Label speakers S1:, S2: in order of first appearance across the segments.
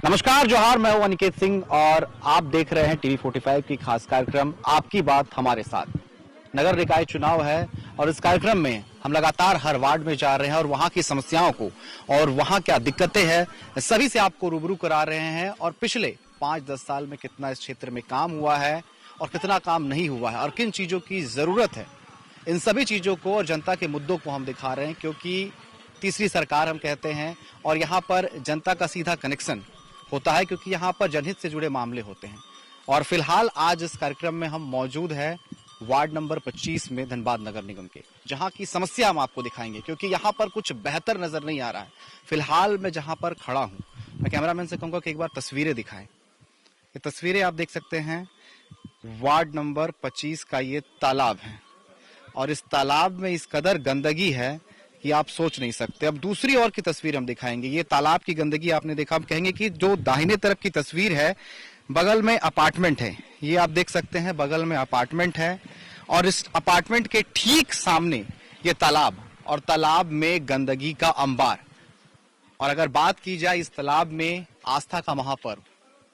S1: नमस्कार, जोहार। मैं हूं अनिकेत सिंह और आप देख रहे हैं टीवी 45 की खास कार्यक्रम आपकी बात हमारे साथ। नगर निकाय चुनाव है और इस कार्यक्रम में हम लगातार हर वार्ड में जा रहे हैं और वहां की समस्याओं को और वहां क्या दिक्कतें हैं सभी से आपको रूबरू करा रहे हैं। और पिछले 5-10 साल में कितना इस क्षेत्र में काम हुआ है और कितना काम नहीं हुआ है और किन चीजों की जरूरत है, इन सभी चीजों को और जनता के मुद्दों को हम दिखा रहे हैं, क्योंकि तीसरी सरकार हम कहते हैं और यहाँ पर जनता का सीधा कनेक्शन होता है, क्योंकि यहाँ पर जनहित से जुड़े मामले होते हैं। और फिलहाल आज इस कार्यक्रम में हम मौजूद हैं वार्ड नंबर 25 में, धनबाद नगर निगम के, जहाँ की समस्या हम आपको दिखाएंगे, क्योंकि यहाँ पर कुछ बेहतर नजर नहीं आ रहा है। फिलहाल मैं जहाँ पर खड़ा हूँ, मैं कैमरामैन से कहूँगा कि एक बार तस्वीरें दिखाएं। ये तस्वीरें आप देख सकते हैं, वार्ड नंबर 25 का ये तालाब है और इस तालाब में इस कदर गंदगी है कि आप सोच नहीं सकते। अब दूसरी ओर की तस्वीर हम दिखाएंगे। ये तालाब की गंदगी आपने देखा, हम कहेंगे कि जो दाहिने तरफ की तस्वीर है, बगल में अपार्टमेंट है। ये आप देख सकते हैं, बगल में अपार्टमेंट है और इस अपार्टमेंट के ठीक सामने ये तालाब और तालाब में गंदगी का अंबार। और अगर बात की जाए इस तालाब में आस्था का महापर्व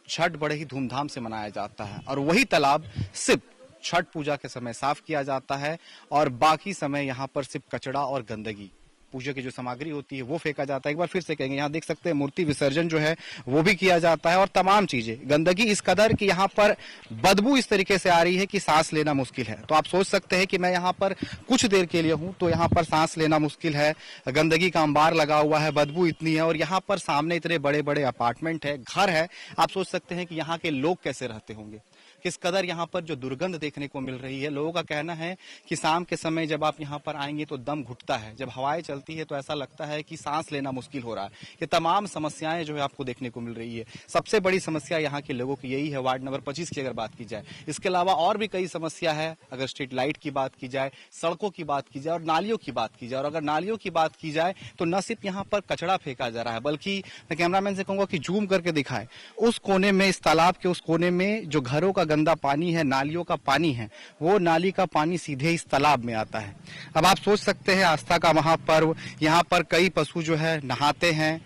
S1: छठ बड़े ही धूमधाम से मनाया जाता है और वही तालाब सिर्फ छठ पूजा के समय साफ किया जाता है और बाकी समय यहाँ पर सिर्फ कचरा और गंदगी, पूजा की जो सामग्री होती है वो फेंका जाता है। एक बार फिर से कहेंगे, यहाँ देख सकते हैं मूर्ति विसर्जन जो है वो भी किया जाता है और तमाम चीजें, गंदगी इस कदर कि यहाँ पर बदबू इस तरीके से आ रही है कि सांस लेना मुश्किल है। तो आप सोच सकते हैं कि मैं यहाँ पर कुछ देर के लिए हूँ तो यहाँ पर सांस लेना मुश्किल है, गंदगी का अंबार लगा हुआ है, बदबू इतनी है और यहाँ पर सामने इतने बड़े बड़े अपार्टमेंट है, घर है। आप सोच सकते हैं कि यहाँ के लोग कैसे रहते होंगे, किस कदर यहाँ पर जो दुर्गंध देखने को मिल रही है। लोगों का कहना है कि शाम के समय जब आप यहाँ पर आएंगे तो दम घुटता है, जब हवाएं चलती है तो ऐसा लगता है कि सांस लेना मुश्किल हो रहा है। ये तमाम समस्याएं जो है आपको देखने को मिल रही है। सबसे बड़ी समस्या यहाँ के लोगों की यही है, वार्ड नंबर 25 की अगर बात की जाए। इसके अलावा और भी कई समस्या है, अगर स्ट्रीट लाइट की बात की जाए, सड़कों की बात की जाए और नालियों की बात की जाए। और अगर नालियों की बात की जाए तो न सिर्फ यहाँ पर कचरा फेंका जा रहा है, बल्कि मैं कैमरामैन से कहूंगा कि जूम करके दिखाए, उस कोने में, इस तालाब के उस कोने में जो घरों का गंदा पानी है, नालियों का पानी है, वो नाली का पानी सीधे इस तालाब में आता है। अब आप सोच सकते हैं, आस्था का महापर्व, यहाँ पर कई पशु जो है नहाते हैं,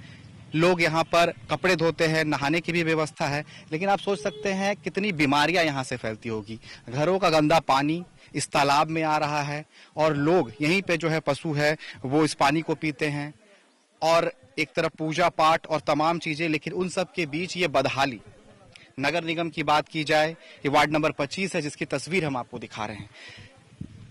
S1: लोग यहाँ पर कपड़े धोते हैं, नहाने की भी व्यवस्था है, लेकिन आप सोच सकते हैं कितनी बीमारियां यहाँ से फैलती होगी। घरों का गंदा पानी इस तालाब में आ रहा है और लोग यहीं पे जो है पशु है वो इस पानी को पीते हैं और एक तरफ पूजा पाठ और तमाम चीजें, लेकिन उन सब के बीच ये बदहाली। नगर निगम की बात की जाए, ये वार्ड नंबर 25 है जिसकी तस्वीर हम आपको दिखा रहे हैं।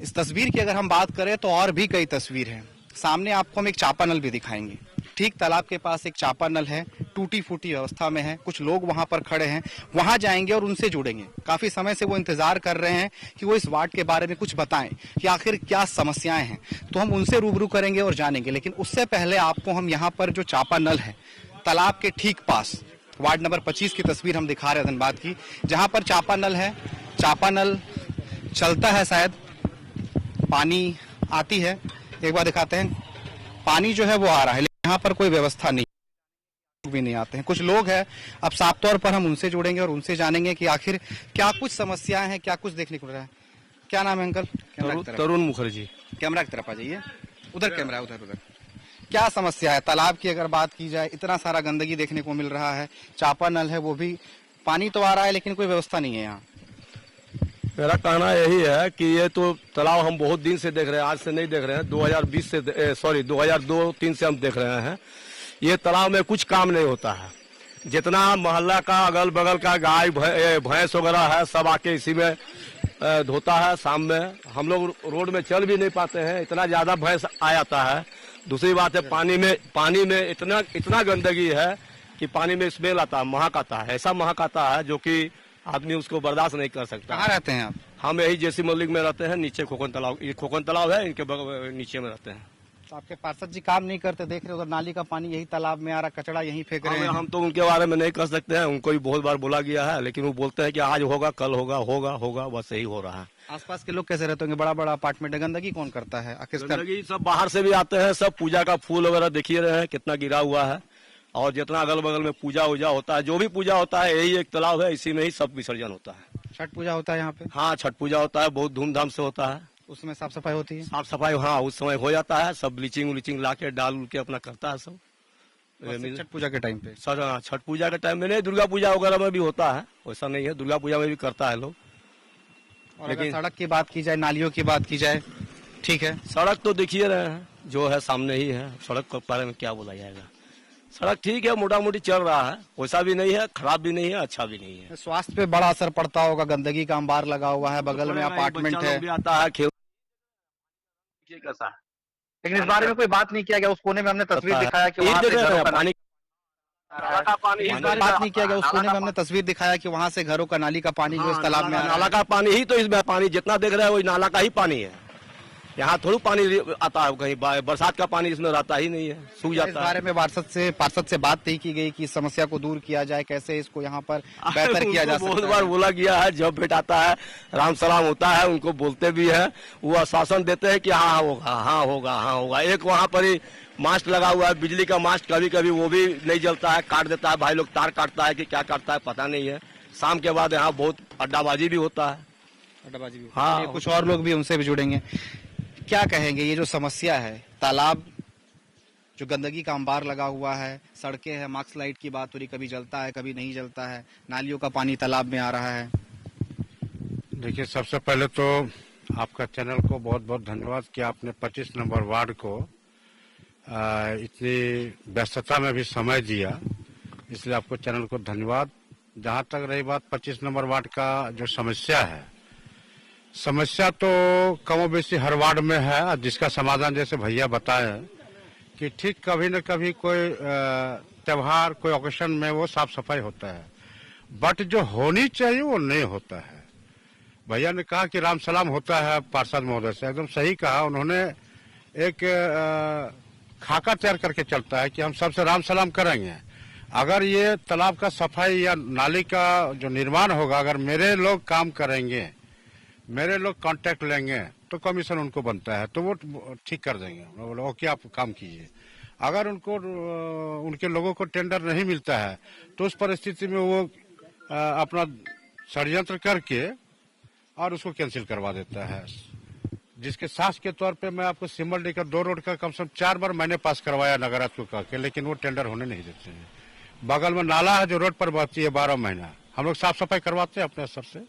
S1: इस तस्वीर की अगर हम बात करें तो और भी कई तस्वीर हैं। सामने आपको हम एक चापानल भी दिखाएंगे। ठीक तालाब के पास एक चापानल है, टूटी फूटी अवस्था में है। कुछ लोग वहां पर खड़े हैं, वहां जाएंगे और उनसे जुड़ेंगे। काफी समय से वो इंतजार कर रहे हैं कि वो इस वार्ड के बारे में कुछ बताएं कि आखिर क्या समस्याएं हैं, तो हम उनसे रूबरू करेंगे और जानेंगे। लेकिन उससे पहले आपको हम यहाँ पर जो चापानल है, तालाब के ठीक पास, वार्ड नंबर 25 की तस्वीर हम दिखा रहे हैं धनबाद की, जहां पर चापानल है। चापानल चलता है, शायद पानी आती है, एक बार दिखाते हैं। पानी जो है वो आ रहा है, लेकिन यहाँ पर कोई व्यवस्था नहीं, भी नहीं आते हैं। कुछ लोग हैं, अब साफ तौर पर हम उनसे जुड़ेंगे और उनसे जानेंगे कि आखिर क्या कुछ समस्याएं हैं, क्या कुछ देखने को मिल रहा है। क्या नाम है अंकल?
S2: तरुण मुखर्जी।
S1: कैमरा की तरफ आ जाइए, उधर कैमरा, उधर। क्या समस्या है तालाब की अगर बात की जाए? इतना सारा गंदगी देखने को मिल रहा है, चापानल है, वो भी पानी तो आ रहा है लेकिन कोई व्यवस्था नहीं है यहाँ।
S2: मेरा कहना यही है कि ये तो तालाब हम बहुत दिन से देख रहे हैं, आज से नहीं देख रहे हैं, 2002-3 से हम देख रहे हैं। ये तालाब में कुछ काम नहीं होता है। जितना मोहल्ला का अगल बगल का गाय भैंस वगैरह है, सब आके इसी में धोता है। शाम में हम लोग रोड में चल भी नहीं पाते हैं, इतना ज्यादा भैंस आ जाता है। दूसरी बात है, पानी में इतना गंदगी है कि पानी में स्मेल आता है, महक आता है, ऐसा महक आता है जो कि आदमी उसको बर्दाश्त नहीं कर सकता।
S1: कहाँ रहते हैं आप?
S2: हम यही जेसी मल्लिक में रहते हैं, नीचे खोखन तालाब, ये खोखन तालाब है, इनके नीचे में रहते हैं।
S1: तो आपके पार्षद जी काम नहीं करते? देख रहे हो उधर नाली का पानी यही तालाब में आ रहा, कचरा यहीं फेंक रहे हैं।
S2: हम तो उनके बारे में नहीं कर सकते हैं, उनको भी बहुत बार बोला गया है, लेकिन वो बोलते हैं कि आज होगा, कल होगा, बस यही हो रहा है।
S1: आसपास के लोग कैसे रहते होंगे? बड़ा बड़ा अपार्टमेंट है, गंदगी कौन करता है?
S2: गंदगी सब बाहर से भी आते हैं, सब पूजा का फूल वगैरह देखिए रहे हैं कितना गिरा हुआ है। और जितना अगल बगल में पूजा वूजा होता है, जो भी पूजा होता है, यही एक तालाब है, इसी में ही सब विसर्जन होता है।
S1: छठ पूजा होता है यहाँ पे?
S2: हाँ, छठ पूजा होता है, बहुत धूमधाम से होता है।
S1: उसमें साफ सफाई होती है?
S2: साफ सफाई हाँ उस समय हो जाता है, सब ब्लीचिंग ला के डाल के अपना करता है सब।
S1: छठ पूजा के टाइम पे।
S2: सर छठ पूजा के टाइम में नहीं, दुर्गा पूजा वगैरह में भी होता है, वैसा नहीं है, दुर्गा पूजा में भी करता है लोग।
S1: और
S2: लेकिन
S1: अगर सड़क की बात की जाए, नालियों की बात की जाए, ठीक है,
S2: सड़क तो देखिए रहे हैं, जो है सामने ही है, सड़क के बारे में क्या बोला जाएगा। सड़क ठीक है, मोटा मोटी चल रहा है, वैसा भी नहीं है, खराब भी नहीं है, अच्छा भी नहीं है।
S1: स्वास्थ्य पे बड़ा असर पड़ता होगा, गंदगी का अंबार लगा हुआ है, बगल में अपार्टमेंट
S2: बच्चा
S1: है,
S2: लोग भी आता है खेल कैसा है,
S1: लेकिन इस बारे में कोई बात नहीं किया गया। उस कोने में हमने तस्वीर
S2: पता है।
S1: दिखाया कि
S2: ईंट
S1: वहां से
S2: दे रहे
S1: घरों
S2: हैं,
S1: का
S2: पानी
S1: इस बार बात नहीं किया गया। उस कोने में हमने तस्वीर दिखाया कि वहां से घरों का नाली का पानी जो इस तालाब में आ रहा
S2: नाला
S1: है।
S2: का पानी ही तो इसमें पानी जितना देख रहे हैं वही नाला का ही पानी है, यहाँ थोड़ी पानी आता है कहीं, बरसात का पानी इसमें रहता ही नहीं है, सूख
S1: इस
S2: जाता है।
S1: बारे में पार्षद से बात नहीं की गई कि इस समस्या को दूर किया जाए, कैसे इसको यहाँ पर बेहतर किया जा
S2: उनको बहुत
S1: सकता
S2: बार
S1: है।
S2: बोला गया है, जब भेंट आता है राम सलाम होता है, उनको बोलते भी है, वो आश्वासन देते हैं कि हाँ होगा, हाँ होगा, हाँ होगा। एक वहाँ पर ही मास्ट लगा हुआ है, बिजली का मास्ट, कभी कभी वो भी नहीं जलता है, काट देता है, भाई लोग तार काटता है कि क्या काटता है पता नहीं है। शाम के बाद यहाँ बहुत अड्डाबाजी भी होता है।
S1: अड्डाबाजी भी।
S2: हाँ।
S1: चलिए, कुछ और लोग भी उनसे भी जुड़ेंगे। क्या कहेंगे, ये जो समस्या है, तालाब जो गंदगी का अंबार लगा हुआ है, सड़कें हैं, मार्क्स लाइट की बात हो रही, कभी जलता है कभी नहीं जलता है, नालियों का पानी तालाब में आ रहा है।
S3: देखिए, सबसे पहले तो आपका चैनल को बहुत बहुत धन्यवाद कि आपने 25 नंबर वार्ड को इतनी व्यस्तता में भी समय दिया, इसलिए आपको चैनल को धन्यवाद। जहां तक रही बात 25 नंबर वार्ड का जो समस्या है, समस्या तो कमो बेशी हर वार्ड में है, जिसका समाधान जैसे भैया बताए कि ठीक कभी न कभी कोई त्योहार, कोई ओकेशन में वो साफ सफाई होता है, बट जो होनी चाहिए वो नहीं होता है। भैया ने कहा कि राम सलाम होता है पार्षद महोदय से, एकदम सही कहा उन्होंने। एक खाका तैयार करके चलता है कि हम सबसे राम सलाम करेंगे। अगर ये तालाब का सफाई या नाली का जो निर्माण होगा, अगर मेरे लोग काम करेंगे, मेरे लोग कांटेक्ट लेंगे, तो कमीशन उनको बनता है, तो वो ठीक कर देंगे, बोले ओके आप काम कीजिए। अगर उनको उनके लोगों को टेंडर नहीं मिलता है, तो उस परिस्थिति में वो अपना षड्यंत्र करके और उसको कैंसिल करवा देता है। जिसके साक्ष्य के तौर पे मैं आपको सिमल डी का 2 रोड का कम से कम 4 बार मैंने पास करवाया नगराज को कह के, लेकिन वो टेंडर होने नहीं देते हैं। बगल में नाला है जो रोड पर बहती है 12 महीना, हम लोग साफ सफाई करवाते हैं अपने स्तर से,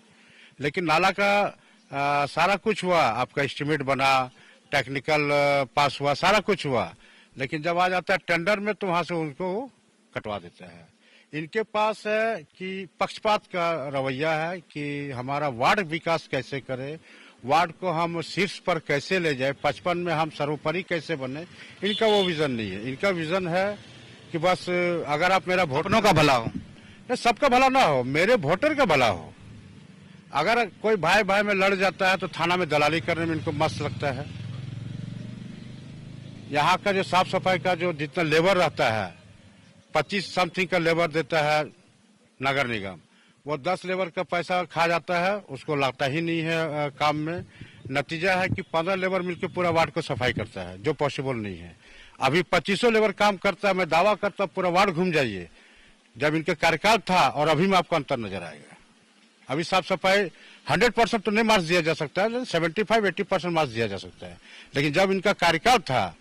S3: लेकिन नाला का सारा कुछ हुआ, आपका एस्टिमेट बना, टेक्निकल पास हुआ, सारा कुछ हुआ, लेकिन जब आ जाता है टेंडर में तो वहां से उनको कटवा देता है। इनके पास है कि पक्षपात का रवैया है कि हमारा वार्ड विकास कैसे करे, वार्ड को हम शीर्ष पर कैसे ले जाए, 55 में हम सर्वोपरि कैसे बने, इनका वो विजन नहीं है। इनका विजन है कि बस अगर आप मेरा वोटरों का भला हो, सबका भला ना हो, मेरे वोटर का भला हो। अगर कोई भाई भाई में लड़ जाता है तो थाना में दलाली करने में इनको मस्त लगता है। यहाँ का जो साफ सफाई का जो जितना लेबर रहता है, 25 समथिंग का लेबर देता है नगर निगम, वो 10 लेबर का पैसा खा जाता है, उसको लगता ही नहीं है काम में। नतीजा है कि 15 लेबर मिलकर पूरा वार्ड को सफाई करता है, जो पॉसिबल नहीं है। अभी 2500 लेबर काम करता है, मैं दावा करता हूँ पूरा वार्ड घूम जाइए, जब इनके कार्यकाल था और अभी में आपको अंतर नजर आएगा। अभी साफ सफाई 100% तो नहीं मार्क्स दिया जा सकता है, 75-80% मार्क्स दिया जा सकता है, लेकिन जब इनका कार्यकाल था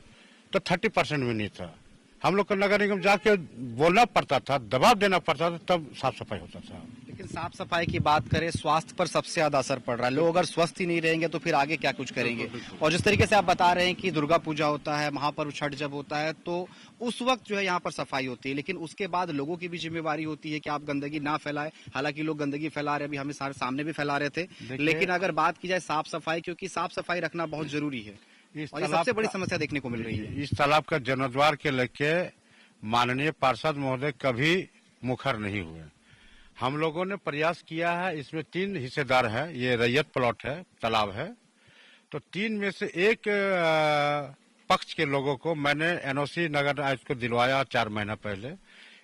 S3: तो 30% भी नहीं था। हम लोग को नगर निगम जाके बोलना पड़ता था, दबाव देना पड़ता था, तब साफ सफाई होता था।
S1: लेकिन साफ सफाई की बात करें, स्वास्थ्य पर सबसे ज्यादा असर पड़ रहा है। लोग अगर स्वस्थ ही नहीं रहेंगे तो फिर आगे क्या कुछ करेंगे। और जिस तरीके से आप बता रहे हैं कि दुर्गा पूजा होता है, महापर्व छठ जब होता है, तो उस वक्त जो है यहाँ पर सफाई होती है, लेकिन उसके बाद लोगों की भी जिम्मेवारी होती है कि आप गंदगी ना फैलाएं। हालांकि लोग गंदगी फैला रहे, अभी हमें सामने भी फैला रहे थे, लेकिन अगर बात की जाए साफ सफाई, क्योंकि साफ सफाई रखना बहुत जरूरी है और ये सबसे बड़ी समस्या देखने को मिल रही है।
S3: इस तालाब का जीर्णोद्धार के लेके माननीय पार्षद महोदय कभी मुखर नहीं हुए। हम लोगों ने प्रयास किया है, इसमें 3 हिस्सेदार हैं, ये रैयत प्लॉट है, तालाब है, तो 3 में से एक पक्ष के लोगों को मैंने एनओसी नगर आयुक्त को दिलवाया 4 महीना पहले।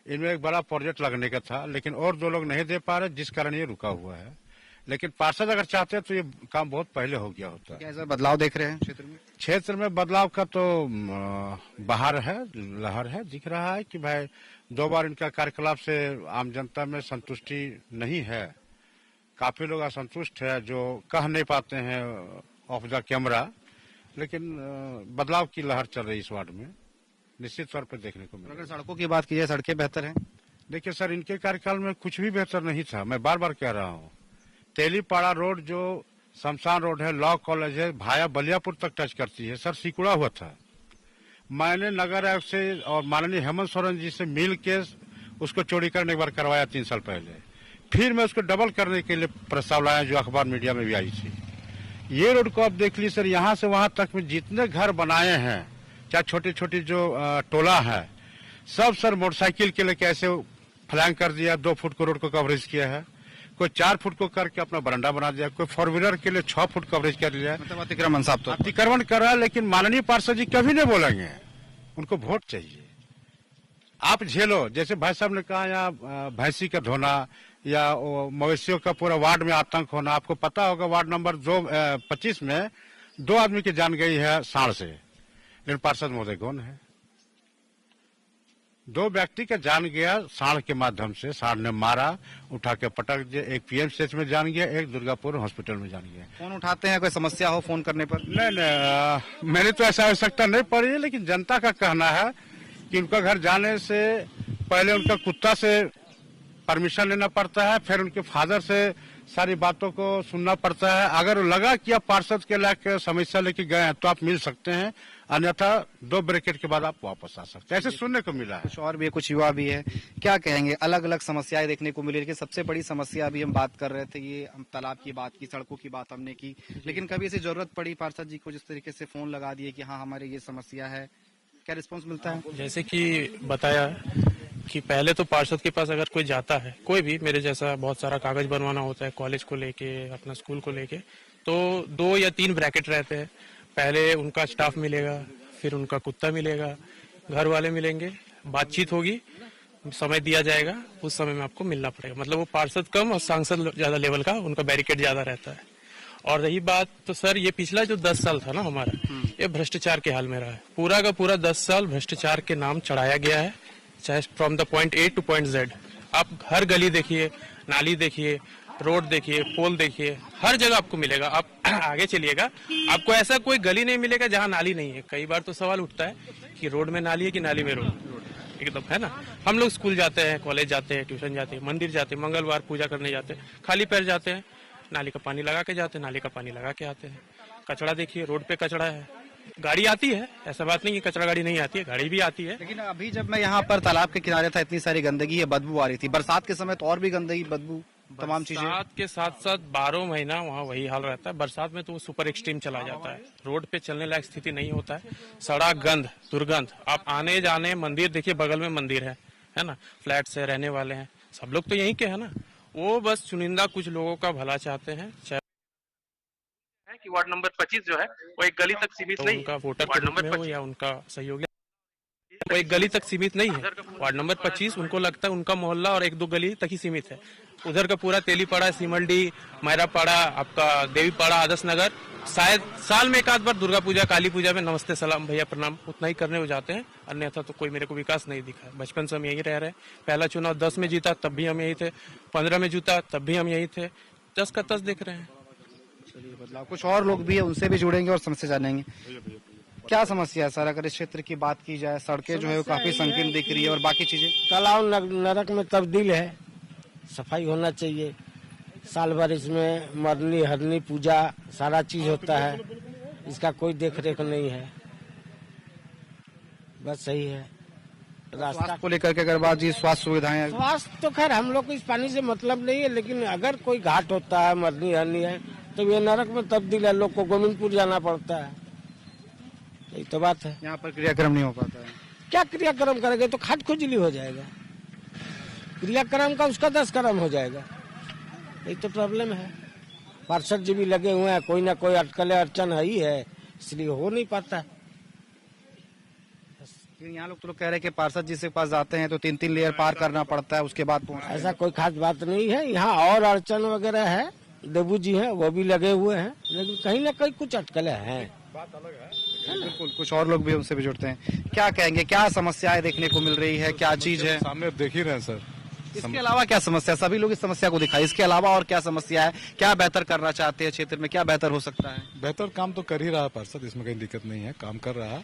S3: इनमें एक बड़ा प्रोजेक्ट लगने का था, लेकिन और 2 लोग नहीं दे पा रहे, जिस कारण ये रुका हुआ है। लेकिन पार्षद अगर चाहते हैं तो ये काम बहुत पहले हो गया होता।
S1: क्या ऐसा बदलाव देख रहे हैं क्षेत्र में?
S3: क्षेत्र में बदलाव का तो बाहर है, लहर है, दिख रहा है कि भाई 2 बार इनका कार्यकलाप से आम जनता में संतुष्टि नहीं है। काफी लोग असंतुष्ट है, जो कह नहीं पाते हैं ऑफ द कैमरा, लेकिन बदलाव की लहर चल रही है इस वार्ड में। निश्चित तौर पर देखने को
S1: अगर
S3: मिलेगा।
S1: सड़कों की बात की जाए, सड़कें बेहतर हैं?
S3: देखिए सर, इनके कार्यकाल में कुछ भी बेहतर नहीं था। मैं बार बार कह रहा हूँ, तेलीपाड़ा रोड जो शमशान रोड है, लॉ कॉलेज है, भाया बलियापुर तक टच करती है सर, सिकुड़ा हुआ था। मैंने नगर आयोग से और माननीय हेमंत सोरेन जी से मिल के उसको चौड़ीकरण एक बार करवाया 3 साल पहले। फिर मैं उसको डबल करने के लिए प्रस्ताव लाया, जो अखबार मीडिया में भी आई थी। ये रोड को आप देख लीजिए सर, यहाँ से वहां तक में जितने घर बनाए हैं, चाहे छोटी छोटी जो टोला है, सब सर मोटरसाइकिल के लिए कैसे फ्लैंक कर दिया, 2 फुट को रोड को कवरेज किया है। कोई 4 फुट को करके अपना बरामदा बना दिया, कोई 4 व्हीलर के लिए 6 फुट कवरेज कर लिया।
S1: मतलब अतिक्रमण साहब तो
S3: अतिक्रमण कर रहा है, लेकिन माननीय पार्षद जी कभी नहीं बोलेंगे, उनको वोट चाहिए। आप झेलो, जैसे भाई साहब ने कहा, यहाँ भैंसी का धोना या मवेशियों का पूरा वार्ड में आतंक होना। आपको पता होगा वार्ड नंबर 25 में 2 आदमी की जान गई है सांड से, लेकिन पार्षद महोदय कौन है? 2 व्यक्ति का जान गया सांड के माध्यम से, सांड ने मारा, उठा के पटक दिया। एक पीएमसीएच में जान गया, एक दुर्गापुर हॉस्पिटल में जान गया।
S1: फोन उठाते हैं, कोई समस्या हो फोन करने पर?
S3: नहीं, मेरी तो ऐसा आवश्यकता नहीं पड़ी है, लेकिन जनता का कहना है कि उनका घर जाने से पहले उनका कुत्ता से परमिशन लेना पड़ता है, फिर उनके फादर से सारी बातों को सुनना पड़ता है। अगर लगा कि आप पार्षद के लायक समस्या लेके गए हैं तो आप मिल सकते हैं, अन्यथा 2 ब्रेकेट के बाद आप वापस आ सकते हैं। ऐसे सुनने को मिला है।
S1: कुछ और भी है, कुछ युवा भी है, क्या कहेंगे? अलग अलग समस्याएं देखने को मिली, लेकिन सबसे बड़ी समस्या अभी हम बात कर रहे थे, ये हम तालाब की बात की, सड़कों की बात हमने की, लेकिन कभी ऐसी जरूरत पड़ी पार्षद जी को जिस तरीके से फोन लगा दिए कि हाँ हमारी ये समस्या है, क्या रिस्पॉन्स मिलता है?
S4: जैसे कि बताया कि पहले तो पार्षद के पास अगर कोई जाता है, कोई भी मेरे जैसा बहुत सारा कागज बनवाना होता है कॉलेज को लेके, अपना स्कूल को लेके, तो 2 या 3 ब्रैकेट रहते हैं। पहले उनका स्टाफ मिलेगा, फिर उनका कुत्ता मिलेगा, घर वाले मिलेंगे, बातचीत होगी, समय दिया जाएगा, उस समय में आपको मिलना पड़ेगा। मतलब वो पार्षद कम और सांसद ज्यादा लेवल का, उनका बैरिकेड ज्यादा रहता है। और रही बात तो सर, ये पिछला जो 10 साल था ना हमारा, ये भ्रष्टाचार के हाल में रहा है। पूरा का पूरा 10 साल भ्रष्टाचार के नाम चढ़ाया गया है, चाहे from the point A two point Z. आप हर गली देखिए, नाली देखिए, रोड देखिए, पोल देखिए, हर जगह आपको मिलेगा। आप आगे चलिएगा, आपको ऐसा कोई गली नहीं मिलेगा जहाँ नाली नहीं है। कई बार तो सवाल उठता है कि रोड में नाली है कि नाली में रोड, एकदम है ना। हम लोग स्कूल जाते हैं, कॉलेज जाते हैं, ट्यूशन जाते हैं, मंदिर जाते हैं, मंगलवार पूजा करने जाते हैं, खाली पैर जाते हैं, नाली का पानी लगा के जाते हैं, नाली का पानी लगा के आते हैं। कचरा देखिए, रोड पे कचरा है, गाड़ी आती है, ऐसा बात नहीं कि कचरा गाड़ी नहीं आती है, गाड़ी भी आती है।
S1: लेकिन अभी जब मैं यहाँ पर तालाब के किनारे था, इतनी सारी गंदगी है, बदबू आ रही थी। बरसात के समय तो और भी गंदगी, बदबू, तमाम चीजें।
S4: बरसात के साथ साथ 12 महीना वहाँ वही हाल रहता है। बरसात में तो वो सुपर एक्सट्रीम चला जाता है, रोड पे चलने लायक स्थिति नहीं होता है, सड़क गंध, दुर्गंध। आप आने जाने, मंदिर देखिए, बगल में मंदिर है ना, फ्लैट से रहने वाले हैं, सब लोग तो यहीं के है ना। वो बस चुनिंदा कुछ लोगों का भला चाहते हैं, कि वार्ड नंबर 25 जो है वो एक गली तक सीमित नहीं, उनका वोटर के रूप में हो या उनका सहयोगी, वो एक गली तक सीमित नहीं है। वार्ड नंबर 25 उनको लगता है उनका मोहल्ला और 1-2 गली तक ही सीमित है। उधर का पूरा तेलीपाड़ा, सिमलडी, मैरापाड़ा, आपका देवीपाड़ा, आदर्श नगर, शायद साल में 1 आध बार दुर्गा पूजा, काली पूजा में नमस्ते सलाम भैया प्रणाम उतना ही करने हो जाते हैं, अन्यथा तो कोई मेरे को विकास नहीं दिखा है। बचपन से हम यही रह रहे हैं। पहला चुनाव 10 में जीता तब भी हम यही थे, 15 में जीता तब भी हम यही थे, 10 का 10 देख रहे हैं।
S1: चलिए, बदलाव। कुछ और लोग भी है, उनसे भी जुड़ेंगे और समस्या जानेंगे। क्या समस्या है सर, अगर इस क्षेत्र की बात की जाए? सड़कें जो है वो काफी संकीर्ण दिख रही है, और बाकी चीजें?
S5: तालाब नरक में तब्दील है, सफाई होना चाहिए। साल भर इसमें मरनी हरनी पूजा सारा चीज होता है, इसका कोई देख रेख नहीं है, बस सही है। रास्ता
S1: को लेकर के अगर बात जी, स्वास्थ्य सुविधाएं?
S5: स्वास्थ्य तो खैर हम लोग को इस पानी से मतलब नहीं है, लेकिन अगर कोई घाट होता है, मरनी हरनी है, तो ये नरक में तब्दील है, लोग को गोविंदपुर जाना पड़ता है, यही तो बात है।
S1: यहाँ पर क्रियाक्रम नहीं हो पाता है।
S5: क्या क्रियाक्रम करेंगे तो खाट खुजली हो जाएगा, क्रियाक्रम का उसका 10 कर्म हो जाएगा, यही तो प्रॉब्लम है। पार्षद जी भी लगे हुए हैं, कोई ना कोई अटकलें अड़चन है ही है, इसलिए हो नहीं पाता।
S1: यहाँ लोग तो लोग कह रहे हैं कि पार्षद जी से पास जाते हैं तो 3-3 लेयर पार करना पड़ता है, उसके बाद पहुंचते हैं।
S5: ऐसा कोई खास बात नहीं है, यहाँ और अड़चन वगैरह है, देबू जी हैं वो भी लगे हुए हैं, लेकिन कहीं ना कहीं कुछ अटकलें हैं।
S3: बात अलग है।
S1: बिल्कुल, कुछ और लोग भी उनसे भी जुड़ते हैं। क्या कहेंगे, क्या समस्याएं देखने को मिल रही है, क्या चीज है?
S6: सामने देख ही रहे हैं सर।
S1: इसके अलावा क्या समस्या? सभी लोग इस समस्या को दिखाई, इसके अलावा और क्या समस्या है? क्या बेहतर करना चाहते हैं क्षेत्र में, क्या बेहतर हो सकता है?
S6: बेहतर काम तो कर ही रहा है पार्षद, इसमें कहीं दिक्कत नहीं है, काम कर रहा है।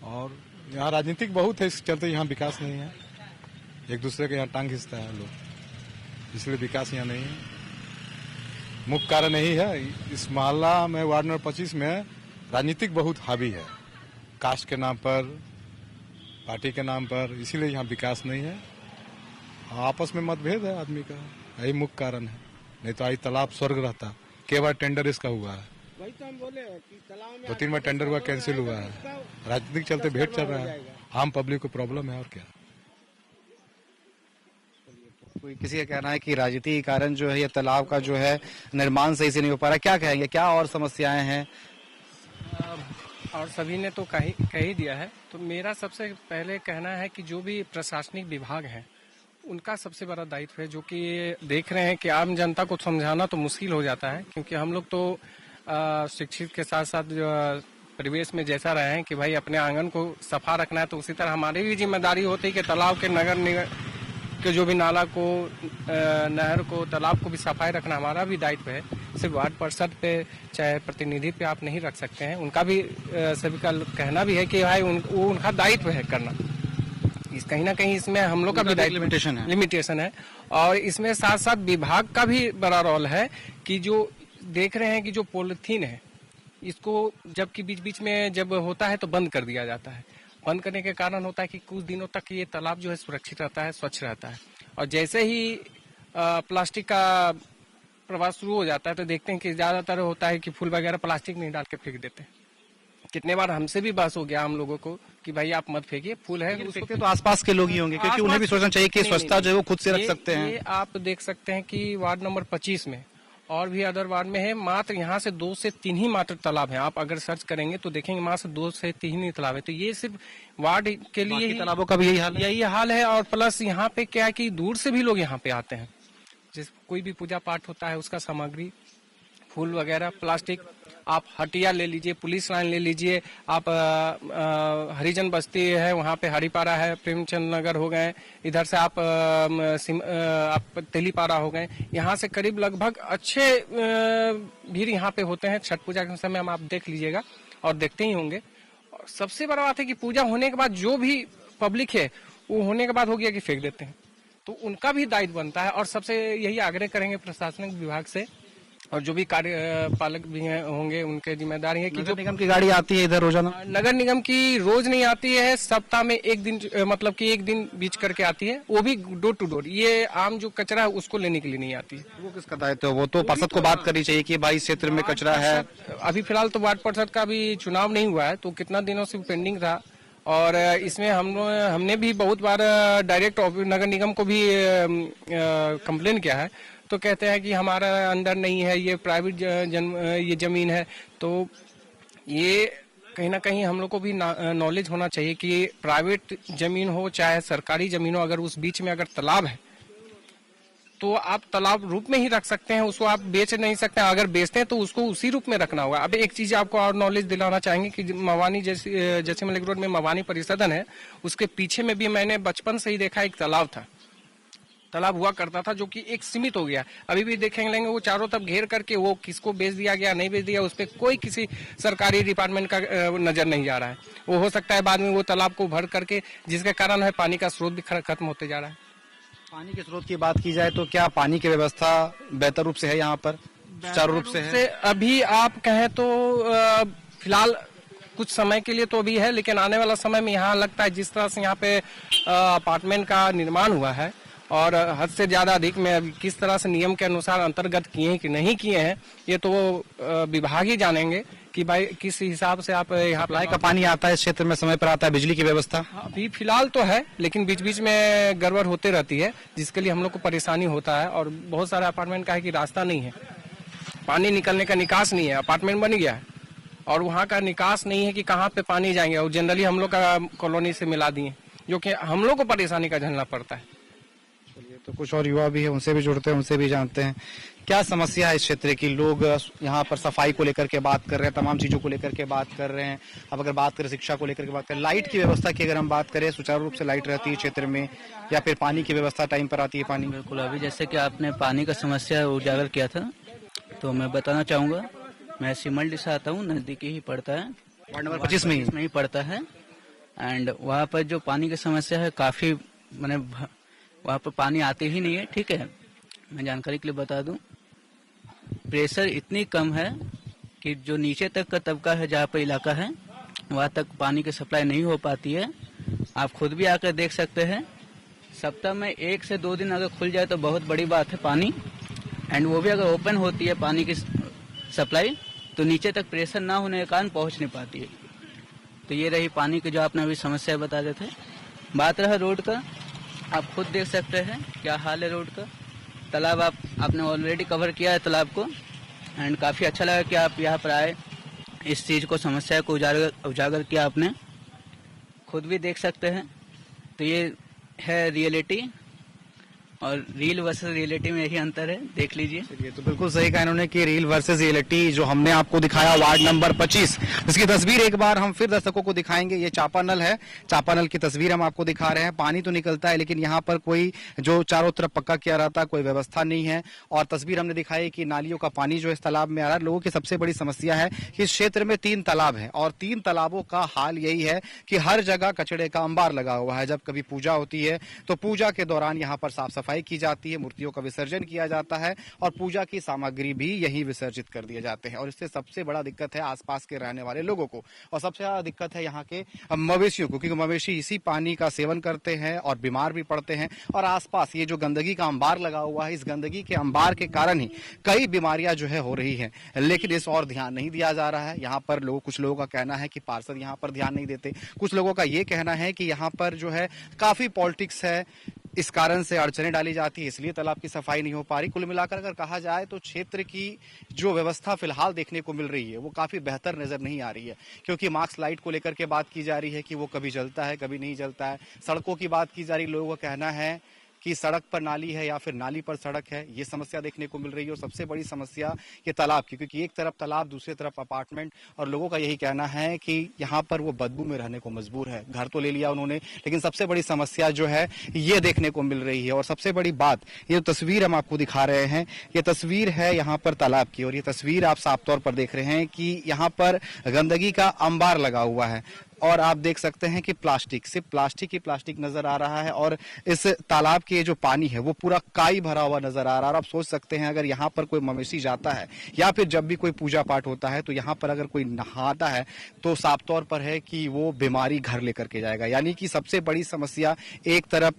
S6: और यहाँ राजनीतिक बहुत है, इस चलते यहाँ विकास नहीं है। एक दूसरे के यहाँ टांग खींचता है लोग, इसलिए विकास यहाँ नहीं है। मुख्य कारण यही है, इस मोहल्ला में वार्ड नंबर 25 में राजनीतिक बहुत हावी है, कास्ट के नाम पर, पार्टी के नाम पर, इसीलिए यहाँ विकास नहीं है। आपस में मतभेद है आदमी का, यही मुख्य कारण है। नहीं तो आई तालाब स्वर्ग रहता। कई बार टेंडर इसका हुआ है,
S5: वही तो हम बोले कि तालाब में
S6: 2-3 बार टेंडर हुआ, कैंसिल हुआ है। राजनीतिक चलते भेंट चल रहा है, आम पब्लिक को प्रॉब्लम है और क्या।
S1: कोई किसी का कहना है कि राजनीति के कारण जो है ये तालाब का जो है निर्माण सही से नहीं हो पा रहा, क्या कहेंगे, क्या और समस्याएं हैं?
S7: और सभी ने तो कह ही दिया है। तो मेरा सबसे पहले कहना है कि जो भी प्रशासनिक विभाग है उनका सबसे बड़ा दायित्व है, जो कि देख रहे हैं कि आम जनता को समझाना तो मुश्किल हो जाता है, क्योंकि हम लोग तो शिक्षित के साथ साथ जो परिवेश में जैसा रहे हैं कि भाई अपने आंगन को सफा रखना है, तो उसी तरह हमारी भी जिम्मेदारी होती है कि तालाब के नगर निगम के जो भी नाला को, नहर को, तालाब को भी सफाई रखना हमारा भी दायित्व है। सिर्फ वार्ड पार्षद पे चाहे प्रतिनिधि पे आप नहीं रख सकते हैं, उनका भी सभी का कहना भी है कि भाई उनका दायित्व है करना। इस कहीं ना कहीं इसमें हम लोग का भी लिमिटेशन है। और इसमें साथ साथ विभाग का भी बड़ा रोल है कि जो देख रहे हैं कि जो पॉलिथीन है इसको जबकि बीच बीच में जब होता है तो बंद कर दिया जाता है। बंद करने के कारण होता है कि कुछ दिनों तक ये तालाब जो है सुरक्षित रहता है, स्वच्छ रहता है। और जैसे ही प्लास्टिक का प्रवाह शुरू हो जाता है तो देखते हैं कि ज्यादातर होता है कि फूल वगैरह प्लास्टिक नहीं डाल के फेंक देते हैं। कितने बार हमसे भी बहस हो गया हम लोगों को कि भाई आप मत फेंकिए, फूल है
S1: उसको तो आसपास के लोग ही होंगे, क्योंकि उन्हें भी सोचना चाहिए कि स्वच्छता जो है वो खुद से रख सकते हैं।
S7: ये आप देख सकते हैं कि वार्ड नंबर 25 में और भी अदर वार्ड में है, मात्र यहाँ से 2 से 3 ही मात्र तालाब है। आप अगर सर्च करेंगे तो देखेंगे मात्र 2 से 3 ही तालाब है। तो ये सिर्फ वार्ड के लिए
S1: तालाबों का भी यही हाल
S7: है। और प्लस यहाँ पे क्या है कि दूर से भी लोग यहाँ पे आते हैं, जिस कोई भी पूजा पाठ होता है उसका सामग्री, फूल वगैरह, प्लास्टिक, आप हटिया ले लीजिए, पुलिस लाइन ले लीजिए, आप हरिजन बस्ती है वहाँ पे हरिपारा है, प्रेमचंद नगर हो गए, इधर से आप तेलीपारा हो गए, यहाँ से करीब लगभग अच्छे भीड़ यहाँ पे होते हैं। छठ पूजा के समय आप देख लीजिएगा और देखते ही होंगे। और सबसे बड़ा बात है कि पूजा होने के बाद जो भी पब्लिक है वो होने के बाद हो गया कि फेंक देते हैं, तो उनका भी दायित्व बनता है। और सबसे यही आग्रह करेंगे प्रशासनिक विभाग से और जो भी कार्यपालक भी हैं होंगे उनके जिम्मेदारी है कि जो
S1: निगम की गाड़ी आती है इधर रोजाना,
S7: नगर निगम की रोज नहीं आती है, सप्ताह में एक दिन, मतलब कि एक दिन बीच करके आती है, वो भी डोर टू डोर। ये आम जो कचरा है उसको लेने के लिए नहीं आती है।
S1: वो किसका दायित्व है? वो तो पार्षद को बात करनी चाहिए कि भाई इस क्षेत्र में कचरा है।
S7: अभी फिलहाल तो वार्ड पार्षद का भी चुनाव नहीं हुआ है, तो कितना दिनों से पेंडिंग था। और इसमें हमने भी बहुत बार डायरेक्ट नगर निगम को भी कंप्लेन किया है, तो कहते हैं कि हमारा अंडर नहीं है, ये प्राइवेट ये जमीन है। तो ये कहीं ना कहीं हम लोग को भी नॉलेज होना चाहिए कि प्राइवेट जमीन हो चाहे सरकारी जमीन हो, अगर उस बीच में अगर तालाब है तो आप तालाब रूप में ही रख सकते हैं, उसको आप बेच नहीं सकते हैं। अगर बेचते हैं तो उसको उसी रूप में रखना होगा। अब एक चीज आपको और नॉलेज दिलाना चाहेंगे कि मवानी जैसे मलिक रोड में मवानी परिसदन है, उसके पीछे में भी मैंने बचपन से ही देखा एक तालाब था, तालाब हुआ करता था, जो कि एक सीमित हो गया। अभी भी देखेंगे लेंगे वो चारों तरफ घेर करके वो किसको बेच दिया गया नहीं बेच दिया, उस पर कोई किसी सरकारी डिपार्टमेंट का नजर नहीं जा रहा है। वो हो सकता है बाद में वो तालाब को भर करके, जिसके कारण है पानी का स्रोत भी खत्म होते जा रहा है।
S1: पानी के स्रोत की बात की जाए तो क्या पानी की व्यवस्था बेहतर रूप से है यहाँ पर, सुचारू रूप से है?
S7: अभी आप कहें तो फिलहाल कुछ समय के लिए तो अभी है, लेकिन आने वाला समय में यहाँ लगता है जिस तरह से यहाँ पे अपार्टमेंट का निर्माण हुआ है और हद से ज्यादा अधिक में अभी किस तरह से नियम के अनुसार अंतर्गत किए हैं कि नहीं किए हैं, ये तो विभाग ही जानेंगे कि भाई किस हिसाब से आप यहाँ
S1: सप्लाई का पानी आता है इस क्षेत्र में, समय पर आता है, बिजली की व्यवस्था
S7: अभी फिलहाल तो है, लेकिन बीच बीच में गड़बड़ होते रहती है, जिसके लिए हम लोग को परेशानी होता है। और बहुत सारे अपार्टमेंट का है कि रास्ता नहीं है, पानी निकलने का निकास नहीं है। अपार्टमेंट बन गया है और वहाँ का निकास नहीं है कि कहाँ पे पानी जाएंगे, और जनरली हम लोग का कॉलोनी से मिला दिए, जो कि हम लोग को परेशानी का झेलना पड़ता है।
S1: तो कुछ और युवा भी है, उनसे भी जुड़ते हैं, उनसे भी जानते हैं क्या समस्या है इस क्षेत्र की। लोग यहाँ पर सफाई को लेकर के बात कर रहे हैं, तमाम चीजों को लेकर के बात कर रहे हैं। अब अगर बात करें शिक्षा को लेकर के बात करें, लाइट की व्यवस्था की अगर हम बात करें, सुचारू रूप से लाइट रहती है क्षेत्र में, या फिर पानी की व्यवस्था टाइम पर आती है? पानी
S8: बिल्कुल, अभी जैसे कि आपने पानी का समस्या उजागर किया था, तो मैं बताना चाहूँगा, मैं सिमल्डी से आता हूँ, नजदीकी ही पड़ता है,
S1: वार्ड नंबर 25 में ही
S8: पड़ता है। एंड वहाँ पर जो पानी की समस्या है काफी मैंने वहाँ पर पानी आते ही नहीं है। ठीक है, मैं जानकारी के लिए बता दूं, प्रेशर इतनी कम है कि जो नीचे तक का तबका है जहाँ पर इलाका है वहाँ तक पानी की सप्लाई नहीं हो पाती है। आप खुद भी आकर देख सकते हैं, सप्ताह में 1 से 2 दिन अगर खुल जाए तो बहुत बड़ी बात है पानी, एंड वो भी अगर ओपन होती है पानी की सप्लाई तो नीचे तक प्रेशर ना होने के कारण पहुंच नहीं पाती है। तो ये रही पानी की जो आपने अभी समस्या बता रहे थे। बात रहा रोड का, आप खुद देख सकते हैं क्या हाल है रोड का। तालाब आपने ऑलरेडी कवर किया है तालाब को, एंड काफ़ी अच्छा लगा कि आप यहाँ पर आए, इस चीज़ को समस्या को उजागर किया आपने, खुद भी देख सकते हैं। तो ये है रियलिटी, और रील वर्सेस रियलिटी में यही अंतर है, देख लीजिए।
S1: ये तो बिल्कुल सही कहा इन्होंने कि रील वर्सेस रियलिटी जो हमने आपको दिखाया वार्ड नंबर 25, इसकी तस्वीर एक बार हम फिर दर्शकों को दिखाएंगे। ये चापानल है, चापानल की तस्वीर हम आपको दिखा रहे हैं। पानी तो निकलता है लेकिन यहाँ पर कोई जो चारों तरफ पक्का किया रहता है कोई व्यवस्था नहीं है। और तस्वीर हमने दिखाई कि नालियों का पानी जो इस तालाब में आ रहा है। लोगों की सबसे बड़ी समस्या है कि इस क्षेत्र में 3 तालाब है और 3 तालाबों का हाल यही है कि हर जगह कचड़े का अंबार लगा हुआ है। जब कभी पूजा होती है तो पूजा के दौरान यहाँ पर साफ सफाई की जाती है, मूर्तियों का विसर्जन किया जाता है और पूजा की सामग्री भी यही विसर्जित कर दिए जाते हैं। और इससे सबसे बड़ा दिक्कत है आसपास के रहने वाले लोगों को, और सबसे ज्यादा दिक्कत है यहाँ के मवेशियों को, क्योंकि मवेशी इसी पानी का सेवन करते हैं और बीमार भी पड़ते हैं। और आसपास ये जो गंदगी का अंबार लगा हुआ है, इस गंदगी के अंबार के कारण ही कई बीमारियां जो है हो रही है, लेकिन इस और ध्यान नहीं दिया जा रहा है। यहाँ पर कुछ लोगों का कहना है कि पार्षद यहाँ पर ध्यान नहीं देते, कुछ लोगों का ये कहना है कि यहाँ पर जो है काफी पॉलिटिक्स है, इस कारण से अड़चने डाली जाती है, इसलिए तालाब की सफाई नहीं हो पा रही। कुल मिलाकर अगर कहा जाए तो क्षेत्र की जो व्यवस्था फिलहाल देखने को मिल रही है वो काफी बेहतर नजर नहीं आ रही है, क्योंकि मार्क्स लाइट को लेकर के बात की जा रही है कि वो कभी जलता है कभी नहीं जलता है। सड़कों की बात की जा रही है, लोगों का कहना है कि सड़क पर नाली है या फिर नाली पर सड़क है, ये समस्या देखने को मिल रही है। और सबसे बड़ी समस्या ये तालाब की, क्योंकि एक तरफ तालाब दूसरी तरफ अपार्टमेंट, और लोगों का यही कहना है कि यहाँ पर वो बदबू में रहने को मजबूर है। घर तो ले लिया उन्होंने, लेकिन सबसे बड़ी समस्या जो है ये देखने को मिल रही है। और सबसे बड़ी बात, ये तस्वीर हम आपको दिखा रहे हैं, ये तस्वीर है यहाँ पर तालाब की, और ये तस्वीर आप साफ तौर पर देख रहे हैं कि यहाँ पर गंदगी का अंबार लगा हुआ है। और आप देख सकते हैं कि प्लास्टिक, सिर्फ प्लास्टिक ही प्लास्टिक नजर आ रहा है, और इस तालाब के जो पानी है वो पूरा काई भरा हुआ नजर आ रहा है। और आप सोच सकते हैं अगर यहाँ पर कोई मवेशी जाता है या फिर जब भी कोई पूजा पाठ होता है तो यहाँ पर अगर कोई नहाता है तो साफ तौर पर है कि वो बीमारी घर लेकर के जाएगा। यानी कि सबसे बड़ी समस्या, एक तरफ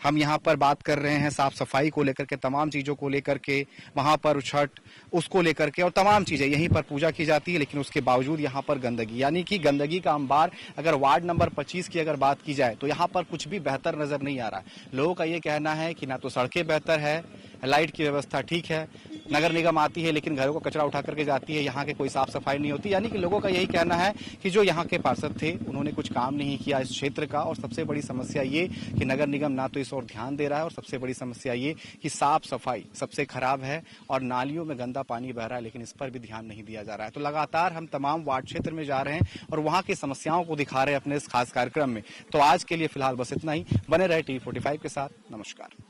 S1: हम यहाँ पर बात कर रहे हैं साफ सफाई को लेकर के, तमाम चीजों को लेकर के, वहां पर छठ उसको लेकर के, और तमाम चीजें यहीं पर पूजा की जाती है, लेकिन उसके बावजूद यहाँ पर गंदगी, यानी कि गंदगी का अंबार। अगर वार्ड नंबर 25 की अगर बात की जाए तो यहाँ पर कुछ भी बेहतर नजर नहीं आ रहा है। लोगों का ये कहना है कि ना तो सड़कें बेहतर है, लाइट की व्यवस्था ठीक है, नगर निगम आती है लेकिन घरों का कचरा उठा करके जाती है, यहाँ के कोई साफ सफाई नहीं होती। यानी कि लोगों का यही कहना है कि जो यहाँ के पार्षद थे उन्होंने कुछ काम नहीं किया इस क्षेत्र का। और सबसे बड़ी समस्या ये कि नगर निगम ना तो इस ओर ध्यान दे रहा है, और सबसे बड़ी समस्या ये कि साफ सफाई सबसे खराब है और नालियों में गंदा पानी बह रहा है, लेकिन इस पर भी ध्यान नहीं दिया जा रहा है। तो लगातार हम तमाम वार्ड क्षेत्र में जा रहे हैं और वहाँ की समस्याओं को दिखा रहे हैं अपने इस खास कार्यक्रम में। तो आज के लिए फिलहाल बस इतना ही। बने रहे TV45 के साथ। नमस्कार।